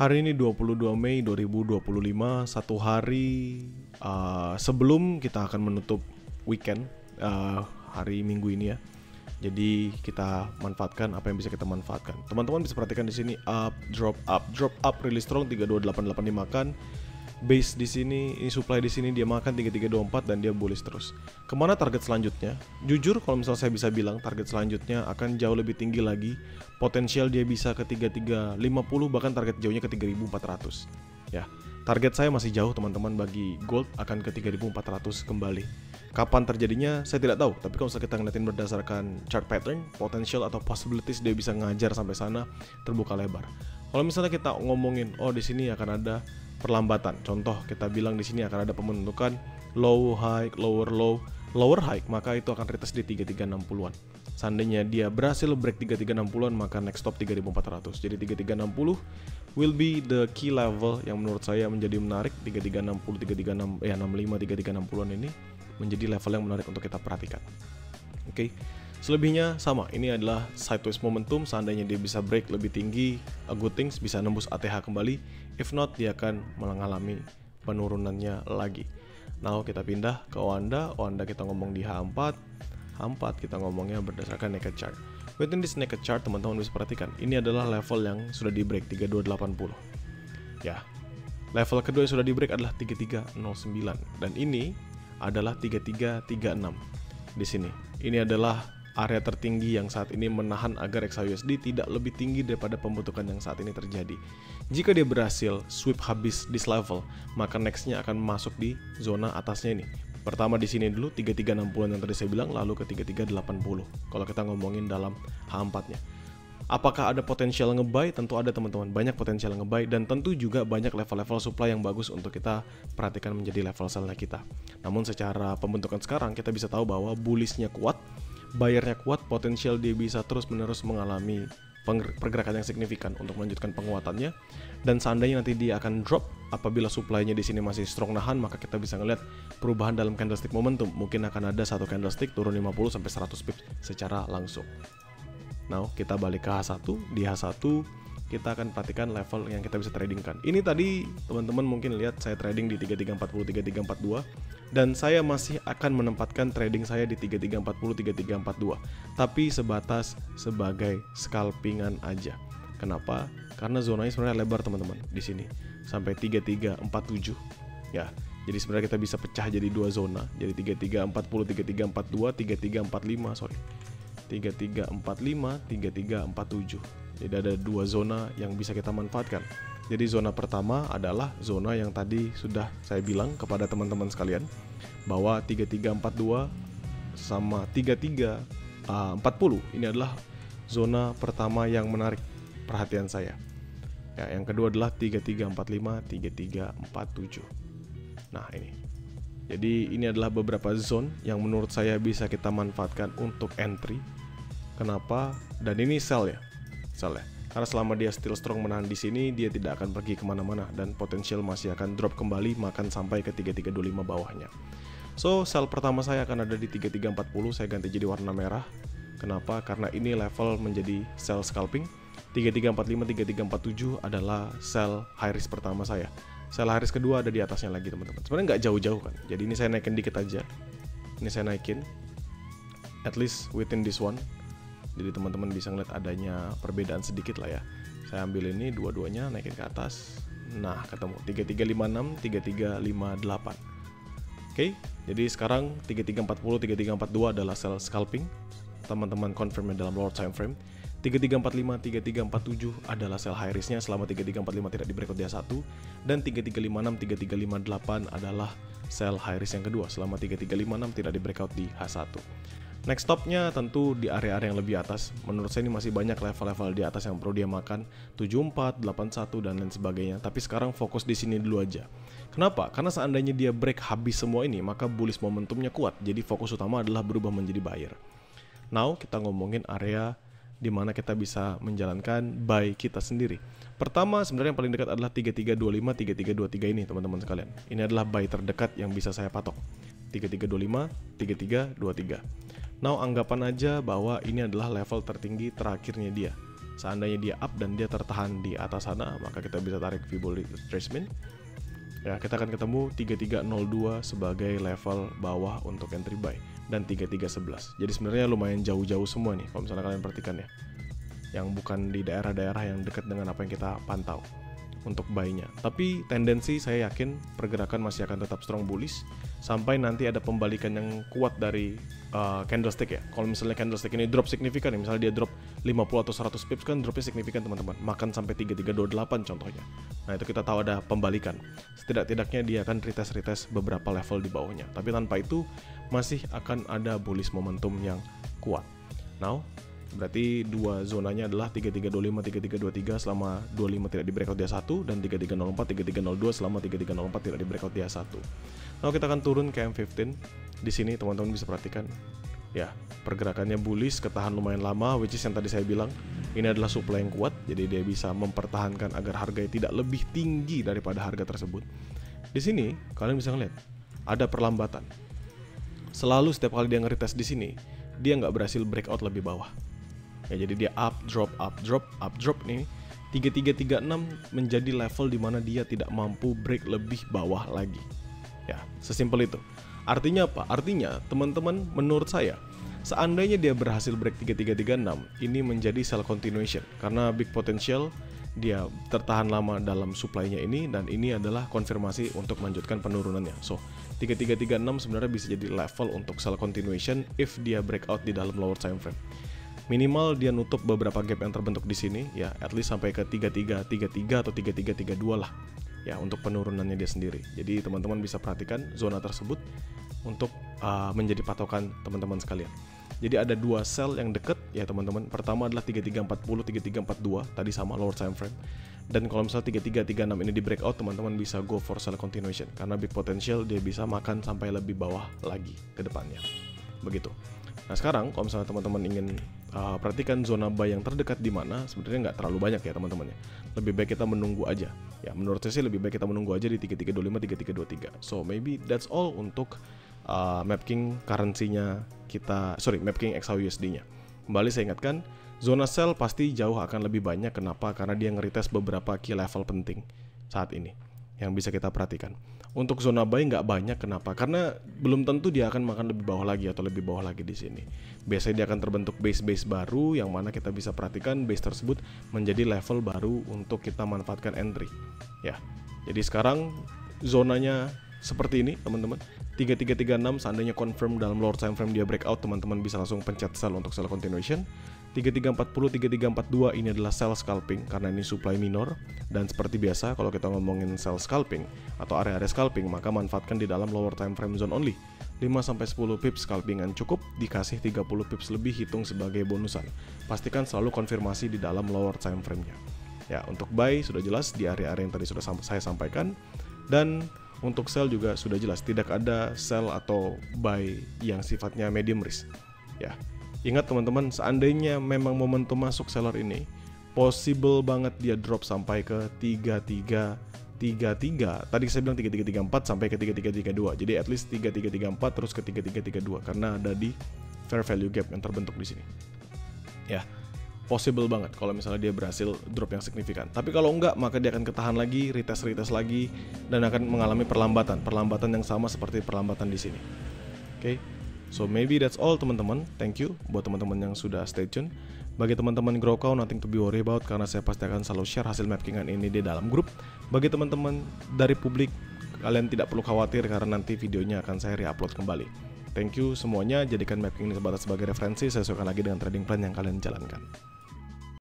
Hari ini 22 Mei 2025, satu hari sebelum kita akan menutup weekend hari Minggu ini ya. Jadi kita manfaatkan apa yang bisa kita manfaatkan. Teman-teman bisa perhatikan di sini up, drop up really strong 32885 makan. Base di sini, ini supply di sini dia makan 3324 dan dia bullish terus. Kemana target selanjutnya? Jujur kalau misalnya saya bisa bilang target selanjutnya akan jauh lebih tinggi lagi. Potensial dia bisa ke 3350 bahkan target jauhnya ke 3400. Ya, target saya masih jauh teman-teman bagi gold akan ke 3400 kembali. Kapan terjadinya saya tidak tahu, tapi kalau misalnya kita ngeliatin berdasarkan chart pattern, potential atau possibilities dia bisa ngajar sampai sana terbuka lebar. Kalau misalnya kita ngomongin di sini akan ada perlambatan. Contoh kita bilang di sini akan ada pembentukan low high, lower high, maka itu akan retest di 3360-an. Seandainya dia berhasil break 3360-an, maka next stop 3400. Jadi 3360 will be the key level yang menurut saya menjadi menarik. 3360, 3365, 3360-an ini menjadi level yang menarik untuk kita perhatikan. Oke. Selebihnya sama, ini adalah sideways momentum. Seandainya dia bisa break lebih tinggi, good things, bisa nembus ATH kembali. If not, dia akan mengalami penurunannya lagi. Now kita pindah ke Wanda kita ngomong di H4 kita ngomongnya berdasarkan naked chart. Within this naked chart, teman-teman bisa perhatikan, ini adalah level yang sudah di break 3280. Ya, level kedua yang sudah di break adalah 3309 dan ini adalah 3336 di sini. Ini adalah area tertinggi yang saat ini menahan agar XAUSD tidak lebih tinggi daripada pembentukan yang saat ini terjadi. Jika dia berhasil sweep habis this level, maka nextnya akan masuk di zona atasnya ini. Pertama di sini dulu 3360 yang tadi saya bilang, lalu ke 3380. Kalau kita ngomongin dalam H4-nya. Apakah ada potensial ngebuy? Tentu ada teman-teman, banyak potensial ngebuy dan tentu juga banyak level-level supply yang bagus untuk kita perhatikan menjadi level sell-nya kita. Namun secara pembentukan sekarang kita bisa tahu bahwa bullish-nya kuat, bayarnya kuat, potensial dia bisa terus-menerus mengalami pergerakan yang signifikan untuk melanjutkan penguatannya. Dan seandainya nanti dia akan drop apabila supply-nya di sini masih strong nahan, maka kita bisa ngelihat perubahan dalam candlestick momentum. Mungkin akan ada satu candlestick turun 50 sampai 100 pips secara langsung. Now kita balik ke H1. Di H1 kita akan perhatikan level yang kita bisa tradingkan. Ini tadi teman-teman mungkin lihat saya trading di 3340, 3342 dan saya masih akan menempatkan trading saya di 3340, 3342, tapi sebatas sebagai scalpingan aja. Kenapa? Karena zonanya sebenarnya lebar teman-teman di sini sampai 3347 ya. Jadi sebenarnya kita bisa pecah jadi dua zona, jadi 3340, 3342, 3345, sorry. 3345, 3347. Jadi ada dua zona yang bisa kita manfaatkan. Jadi zona pertama adalah zona yang tadi sudah saya bilang kepada teman-teman sekalian bahwa 3342 sama 3340 ini adalah zona pertama yang menarik perhatian saya. Ya, yang kedua adalah 3345, 3347. Nah, ini. Jadi ini adalah beberapa zone yang menurut saya bisa kita manfaatkan untuk entry. Kenapa? Dan ini sell ya. Karena selama dia still strong menahan di sini, dia tidak akan pergi kemana-mana dan potensial masih akan drop kembali, makan sampai ke 3325 bawahnya. So sell pertama saya akan ada di 3340, saya ganti jadi warna merah. Kenapa? Karena ini level menjadi sell scalping. 3345, 3347 adalah sell high risk pertama saya. Sell high risk kedua ada di atasnya lagi teman-teman. Sebenarnya nggak jauh-jauh kan. Jadi ini saya naikin dikit aja. Ini saya naikin at least within this one. Jadi teman-teman bisa ngeliat adanya perbedaan sedikit lah ya. Saya ambil ini dua-duanya naikin ke atas. Nah ketemu 3356, 3358. Oke, jadi sekarang 3340, 3342 adalah sell scalping. Teman-teman confirm dalam lower time frame. 3345, 3347 adalah sell high risk-nya selama 3345 tidak di breakout di H1, dan 3356, 3358 adalah sell high risk yang kedua selama 3356 tidak di breakout di H1. Next stopnya tentu di area-area yang lebih atas. Menurut saya ini masih banyak level-level di atas yang perlu dia makan, 74, 81 dan lain sebagainya. Tapi sekarang fokus di sini dulu aja. Kenapa? Karena seandainya dia break habis semua ini, maka bullish momentumnya kuat. Jadi fokus utama adalah berubah menjadi buyer. Now kita ngomongin area di mana kita bisa menjalankan buy kita sendiri. Pertama sebenarnya yang paling dekat adalah 3325, 3323 ini teman-teman sekalian. Ini adalah buy terdekat yang bisa saya patok. 3325, 3323. Now anggapan aja bahwa ini adalah level tertinggi terakhirnya dia. Seandainya dia up dan dia tertahan di atas sana, maka kita bisa tarik Fibonacci retracement. Ya, kita akan ketemu 3302 sebagai level bawah untuk entry buy dan 3311. Jadi sebenarnya lumayan jauh-jauh semua nih kalau misalnya kalian perhatikan ya. Yang bukan di daerah-daerah yang dekat dengan apa yang kita pantau untuk buy-nya. Tapi tendensi saya yakin pergerakan masih akan tetap strong bullish sampai nanti ada pembalikan yang kuat dari candlestick ya. Kalau misalnya candlestick ini drop signifikan ya, misalnya dia drop 50 atau 100 pips kan dropnya signifikan teman-teman. Makan sampai 3328 contohnya. Nah, itu kita tahu ada pembalikan. Setidak-tidaknya dia akan retest beberapa level di bawahnya. Tapi tanpa itu masih akan ada bullish momentum yang kuat. Now, berarti dua zonanya adalah 3325, 3323 selama 25 tidak di breakout dia 1 dan 3304, 3302 selama 3304 tidak di breakout dia 1. Nah, kita akan turun ke M15. Di sini teman-teman bisa perhatikan ya, pergerakannya bullish, ketahan lumayan lama, which is yang tadi saya bilang ini adalah supply yang kuat, jadi dia bisa mempertahankan agar harganya tidak lebih tinggi daripada harga tersebut. Di sini kalian bisa ngeliat ada perlambatan. Selalu setiap kali dia nge-retest di sini, dia nggak berhasil breakout lebih bawah. Ya, jadi dia up drop nih. 3336 menjadi level di mana dia tidak mampu break lebih bawah lagi. Ya, sesimpel itu. Artinya apa? Artinya teman-teman, menurut saya seandainya dia berhasil break 3336, ini menjadi sell continuation karena big potential dia tertahan lama dalam supply-nya ini, dan ini adalah konfirmasi untuk melanjutkan penurunannya. So, 3336 sebenarnya bisa jadi level untuk sell continuation if dia breakout di dalam lower time frame. Minimal dia nutup beberapa gap yang terbentuk di sini ya, at least sampai ke 3333 atau 3332 lah. Ya, untuk penurunannya dia sendiri. Jadi teman-teman bisa perhatikan zona tersebut untuk menjadi patokan teman-teman sekalian. Jadi ada dua sell yang dekat ya teman-teman. Pertama adalah 3340, 3342 tadi sama lower time frame. Dan kalau misalnya 3336 ini di breakout, teman-teman bisa go for sell continuation karena big potential dia bisa makan sampai lebih bawah lagi ke depannya. Begitu. Nah, sekarang kalau misalnya teman-teman ingin perhatikan zona buy yang terdekat di mana, sebenarnya nggak terlalu banyak ya teman-teman ya. Lebih baik kita menunggu aja. Ya, menurut saya sih lebih baik kita menunggu aja di 3325, 3323. So maybe that's all untuk mapping currency-nya kita, mapping XAUUSD-nya. Kembali saya ingatkan, zona sell pasti jauh akan lebih banyak. Kenapa? Karena dia nge-retest beberapa key level penting saat ini yang bisa kita perhatikan. Untuk zona buy nggak banyak, kenapa? Karena belum tentu dia akan makan lebih bawah lagi atau lebih bawah lagi di sini. Biasanya dia akan terbentuk base baru yang mana kita bisa perhatikan base tersebut menjadi level baru untuk kita manfaatkan entry. Ya, jadi sekarang zonanya seperti ini teman-teman. 3336 seandainya confirm dalam lower time frame dia breakout, teman-teman bisa langsung pencet sell untuk sell continuation. 3340, 3342 ini adalah sell scalping karena ini supply minor, dan seperti biasa kalau kita ngomongin sell scalping atau area-area scalping, maka manfaatkan di dalam lower time frame zone only. 5-10 pips scalpingan cukup, dikasih 30 pips lebih hitung sebagai bonusan. Pastikan selalu konfirmasi di dalam lower time frame-nya. Ya, untuk buy sudah jelas di area-area yang tadi sudah saya sampaikan, dan untuk sell juga sudah jelas, tidak ada sell atau buy yang sifatnya medium risk. Ya, ingat teman-teman, seandainya memang momentum masuk seller ini, possible banget dia drop sampai ke 3333. Tadi saya bilang 3334 sampai ke 3332. Jadi at least 3334 terus ke 3332 karena ada di fair value gap yang terbentuk di sini. Ya, possible banget kalau misalnya dia berhasil drop yang signifikan. Tapi kalau enggak, maka dia akan ketahan lagi, retest lagi, dan akan mengalami perlambatan yang sama seperti perlambatan di sini. Oke, so maybe that's all teman-teman. Thank you buat teman-teman yang sudah stay tune. Bagi teman-teman Growcow, nothing to be worry about karena saya pasti akan selalu share hasil mapkingan ini di dalam grup. Bagi teman-teman dari publik, kalian tidak perlu khawatir karena nanti videonya akan saya re-upload kembali. Thank you semuanya, jadikan mapping ini sebagai referensi, saya sesuaikan lagi dengan trading plan yang kalian jalankan.